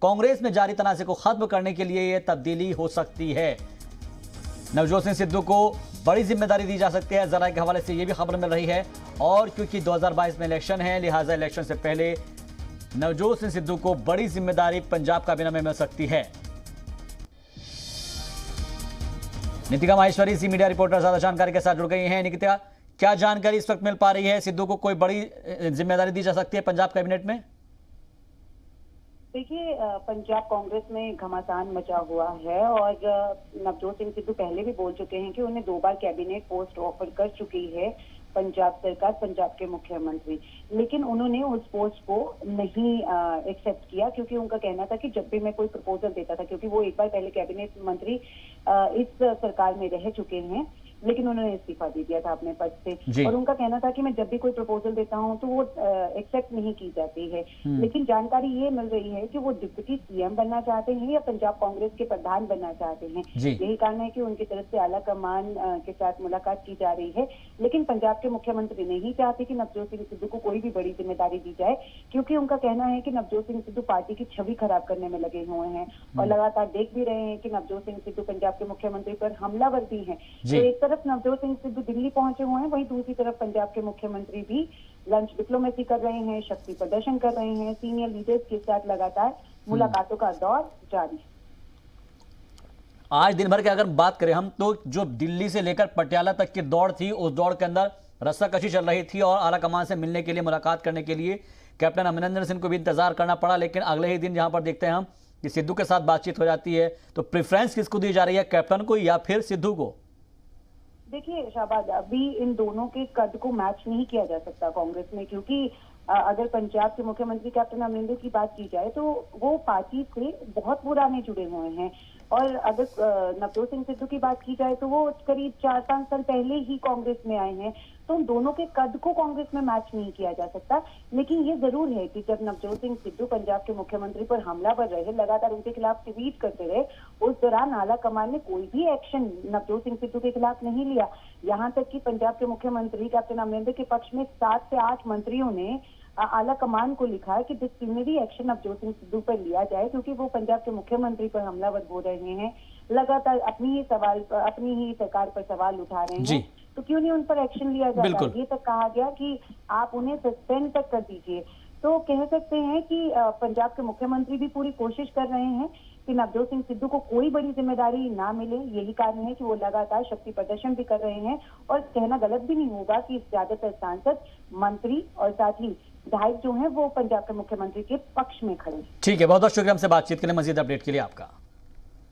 कांग्रेस में जारी तनाज़े को खत्म करने के लिए यह तब्दीली हो सकती है। नवजोत सिंह सिद्धू को बड़ी जिम्मेदारी दी जा सकती है, जरा के हवाले से यह भी खबर मिल रही है। और क्योंकि 2022 में इलेक्शन है, लिहाजा इलेक्शन से पहले नवजोत सिंह सिद्धू को बड़ी जिम्मेदारी पंजाब कैबिनेट में मिल सकती है। Nitika Maheshwari C media reporter ज्यादा जानकारी के साथ जुड़ गई हैं। नितिका, क्या जानकारी इस वक्त मिल पा रही है? सिद्धू को कोई बड़ी जिम्मेदारी दी जा सकती है पंजाब कैबिनेट में? देखिए, पंजाब कांग्रेस में घमासान मचा हुआ है और नवजोत सिंह सिद्धू पहले भी बोल चुके हैं कि उन्हें 2 बार कैबिनेट पोस्ट ऑफर कर चुकी है पंजाब सरकार, पंजाब के मुख्यमंत्री, लेकिन उन्होंने उस पोस्ट को नहीं एक्सेप्ट किया, क्योंकि उनका कहना था कि जब भी मैं कोई प्रपोजल देता था, क्योंकि वो एक बार पहले कैबिनेट मंत्री इस सरकार में रह चुके हैं, लेकिन उन्होंने इस्तीफा दे दिया था अपने पद से, और उनका कहना था कि मैं जब भी कोई प्रपोजल देता हूं तो वो एक्सेप्ट नहीं की जाती है। लेकिन जानकारी ये मिल रही है कि वो डिप्टी सीएम बनना चाहते हैं या पंजाब कांग्रेस के प्रधान बनना चाहते हैं। यही कारण है कि उनकी तरफ से आला कमान के साथ मुलाकात की जा रही है, लेकिन पंजाब के मुख्यमंत्री नहीं चाहते कि नवजोत सिंह सिद्धू को कोई भी बड़ी जिम्मेदारी दी जाए, क्योंकि उनका कहना है कि नवजोत सिंह सिद्धू पार्टी की छवि खराब करने में लगे हुए हैं और लगातार देख भी रहे हैं कि नवजोत सिंह सिद्धू पंजाब के मुख्यमंत्री पर हमलावर भी हैं। तो एक तरफ नवजोत सिंह सिद्धू दिल्ली पहुंचे हुए हैं, वहीं दूसरी तरफ पंजाब के मुख्यमंत्री भी लंच डिप्लोमेसी कर रहे हैं, शक्ति प्रदर्शन कर रहे हैं, सीनियर लीडर्स के साथ लगातार मुलाकातों का दौर जारी। आज दिन भर की अगर बात करें हम, तो जो दिल्ली से लेकर पटियाला तक की दौड़ थी, उस दौड़ के अंदर रस्साकशी चल रही थी और आला कमान से मिलने के लिए, मुलाकात करने के लिए कैप्टन अमरिंदर सिंह को भी इंतजार करना पड़ा। लेकिन अगले ही दिन जहां पर देखते हैं हम कि सिद्धू के साथ बातचीत हो जाती है, तो प्रेफरेंस किसको दी जा रही है, कैप्टन को या फिर सिद्धू को? देखिए शाहबाज, अभी इन दोनों के कद को मैच नहीं किया जा सकता कांग्रेस में, क्योंकि अगर पंजाब के मुख्यमंत्री कैप्टन अमरिंदर की बात की जाए तो वो पार्टी से बहुत पुराने जुड़े हुए हैं, और अगर नवजोत सिंह सिद्धू की बात की जाए तो वो करीब 4-5 साल पहले ही कांग्रेस में आए हैं। तो उन दोनों के कद को कांग्रेस में मैच नहीं किया जा सकता। लेकिन ये जरूर है कि जब नवजोत सिंह सिद्धू पंजाब के मुख्यमंत्री पर हमलावर रहे, लगातार उनके खिलाफ ट्वीट करते रहे, उस दौरान आला कमान ने कोई भी एक्शन नवजोत सिंह सिद्धू के खिलाफ नहीं लिया। यहाँ तक कि पंजाब के मुख्यमंत्री कैप्टन अमरिंदर के पक्ष में 7 से 8 मंत्रियों ने आला कमान को लिखा है कि डिसिप्लिनरी एक्शन नवजोत सिंह सिद्धू पर लिया जाए, क्योंकि वो पंजाब के मुख्यमंत्री पर हमलावर हो रहे हैं, लगातार अपनी ही सरकार पर सवाल उठा रहे हैं, तो क्यों नहीं उन पर एक्शन लिया जाता। ये तक कहा गया कि आप उन्हें सस्पेंड तक कर दीजिए। तो कह सकते हैं कि पंजाब के मुख्यमंत्री भी पूरी कोशिश कर रहे हैं कि नवजोत सिंह सिद्धू को कोई बड़ी जिम्मेदारी ना मिले। यही कारण है कि वो लगातार शक्ति प्रदर्शन भी कर रहे हैं, और कहना गलत भी नहीं होगा कि ज्यादातर सांसद, मंत्री और साथ ही विधायक जो हैं वो पंजाब के मुख्यमंत्री के पक्ष में खड़े हैं। ठीक है, बहुत बहुत शुक्रिया हमसे बातचीत के लिए। मजीद अपडेट के लिए आपका